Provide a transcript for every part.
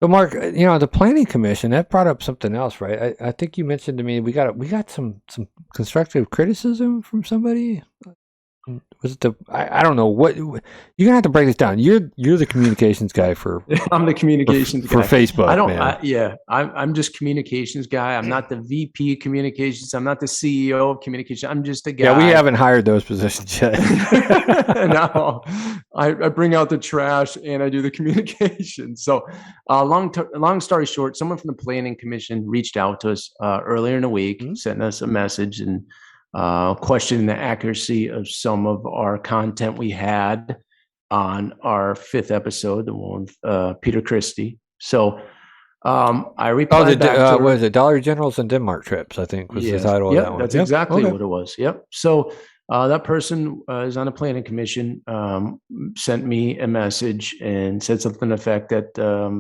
But Mark, the planning commission that brought up something else, right? I think you mentioned to me we got some constructive criticism from somebody. Was it I don't know what you're gonna have to break this down. You're the communications guy for I'm the communications for guy. Facebook, man. I'm just communications guy. I'm not the VP communications. I'm not the CEO of communications. I'm just a guy. Yeah, we haven't hired those positions yet. No, I bring out the trash and I do the communication. So, long story short, someone from the planning commission reached out to us earlier in the week, sent us a message and questioning the accuracy of some of our content we had on our 5th episode, the one with Peter Christie. So I replied back to her. What is it? Dollar Generals and Denmark trips, I think was the title of that one. That's exactly what it was. Yep. So that person is on the planning commission, sent me a message and said something to the effect that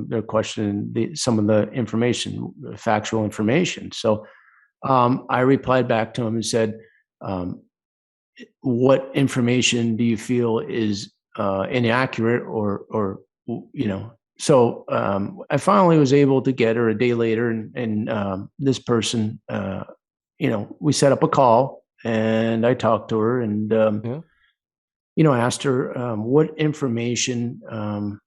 they're questioning some of the information, factual information. So I replied back to him and said, what information do you feel is inaccurate or so I finally was able to get her a day later and this person, we set up a call and I talked to her and, I asked her what information.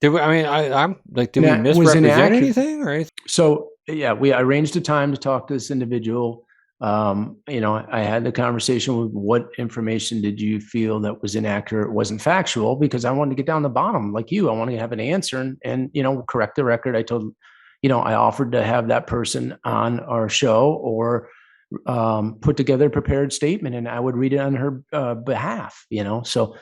Did we misrepresent anything or anything? So, we arranged a time to talk to this individual. I had the conversation with what information did you feel that was inaccurate, wasn't factual, because I wanted to get down the bottom like you. I want to have an answer and correct the record. I told, I offered to have that person on our show or put together a prepared statement and I would read it on her behalf, So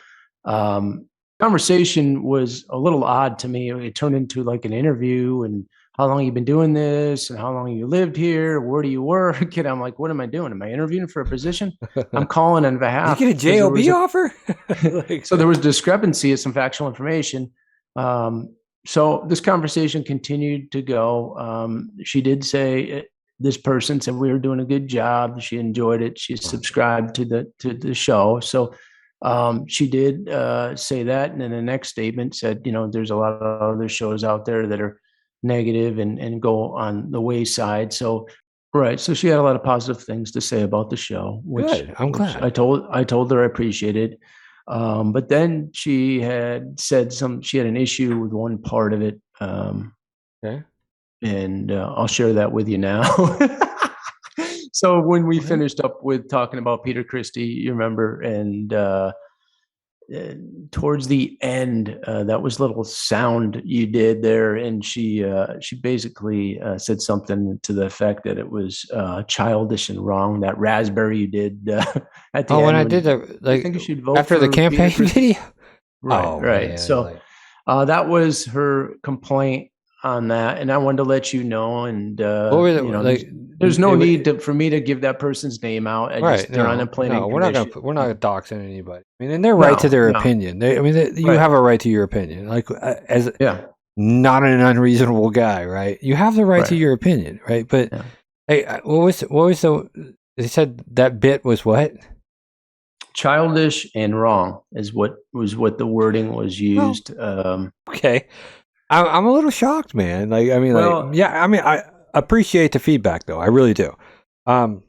conversation was a little odd to me. It turned into like an interview and how long you been doing this and how long you lived here? Where do you work? And I'm like, what am I doing? Am I interviewing for a position? I'm calling on behalf. Did you get a JOB offer? So there was discrepancy of some factual information. So this conversation continued to go. She did say this person said we were doing a good job. She enjoyed it. She subscribed to the show. So she did say that. And then the next statement said, there's a lot of other shows out there that are negative and go on the wayside. So she had a lot of positive things to say about the show, which good. I'm glad. I told her I appreciated it. But then she had said she had an issue with one part of it. Okay. And I'll share that with you now. So when we finished up with talking about Peter Christie, you remember, and towards the end, that was a little sound you did there, and she basically said something to the effect that it was childish and wrong. That raspberry you did at the end. When I did I think you should vote after the campaign video. Right. Man, so that was her complaint on that, and I wanted to let you know. And there's no need for me to give that person's name out. They're on a planning. We're not doxing anybody. I mean, and they're right to their opinion. You have a right to your opinion. Like not an unreasonable guy, right? You have the right to your opinion, right? But hey, what was they said that bit was what? Childish and wrong is what the wording was used. Okay. I'm a little shocked, man. I appreciate the feedback, though. I really do. I'm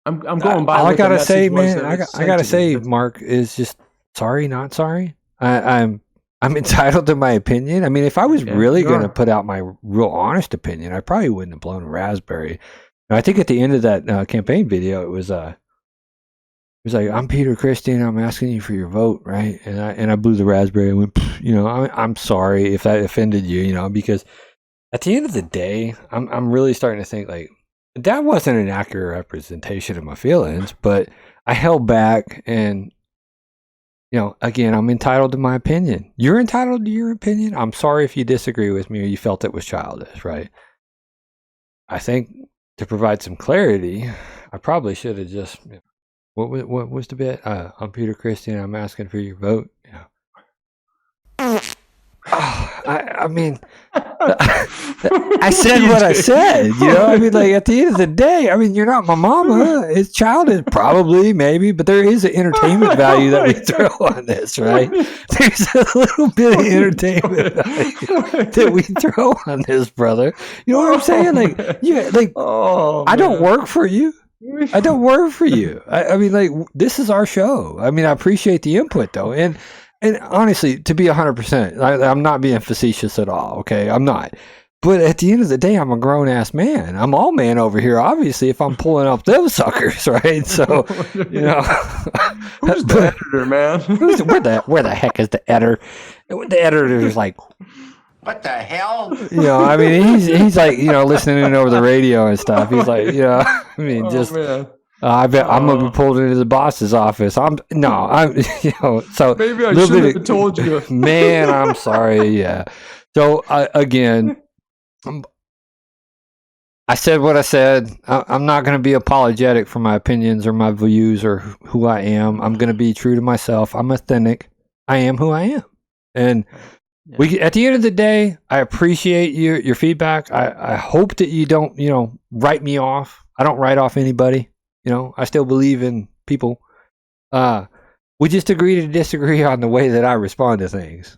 going by. All I gotta say, man, I gotta say, Mark, is just sorry, not sorry. I'm entitled to my opinion. I mean, if I was really going to put out my real honest opinion, I probably wouldn't have blown a raspberry. I think at the end of that campaign video, it was like, I'm Peter Christie and I'm asking you for your vote, right? And I blew the raspberry and went, I'm sorry if that offended you, because at the end of the day, I'm really starting to think like that wasn't an accurate representation of my feelings, but I held back and, again, I'm entitled to my opinion. You're entitled to your opinion. I'm sorry if you disagree with me or you felt it was childish, right? I think to provide some clarity, I probably should have just... What was the bit? I'm Peter Christie and I'm asking for your vote. Yeah. I mean, I said what I said, you know. I mean, like at the end of the day, I mean, you're not my mama. It's Childish, probably, maybe, but there is an entertainment value that we throw on this, right? There's a little bit of entertainment value that we throw on this, brother. You know what I'm saying? Like, yeah, like I don't work for you. I don't work for you. I mean, like, this is our show. I mean, I appreciate the input, though. And honestly, to be 100%, I'm not being facetious at all, okay? I'm not. But at the end of the day, I'm a grown-ass man. I'm all man over here, obviously, if I'm pulling up those suckers, right? So, you know. Who's the editor, man? Where the heck is the editor? The editor is like... What the hell? You know, I mean, he's like, you know, listening in over the radio and stuff. He's like, you know, I mean, I bet I'm gonna be pulled into the boss's office. You know, so maybe I should have told you. Man, I'm sorry. Yeah. So again, I said what I said. I'm not gonna be apologetic for my opinions or my views or who I am. I'm gonna be true to myself. I'm authentic. I am who I am, and. Yeah. At the end of the day, I appreciate your feedback. I hope that you don't, you know, write me off. I don't write off anybody. You know, I still believe in people. We just agree to disagree on the way that I respond to things.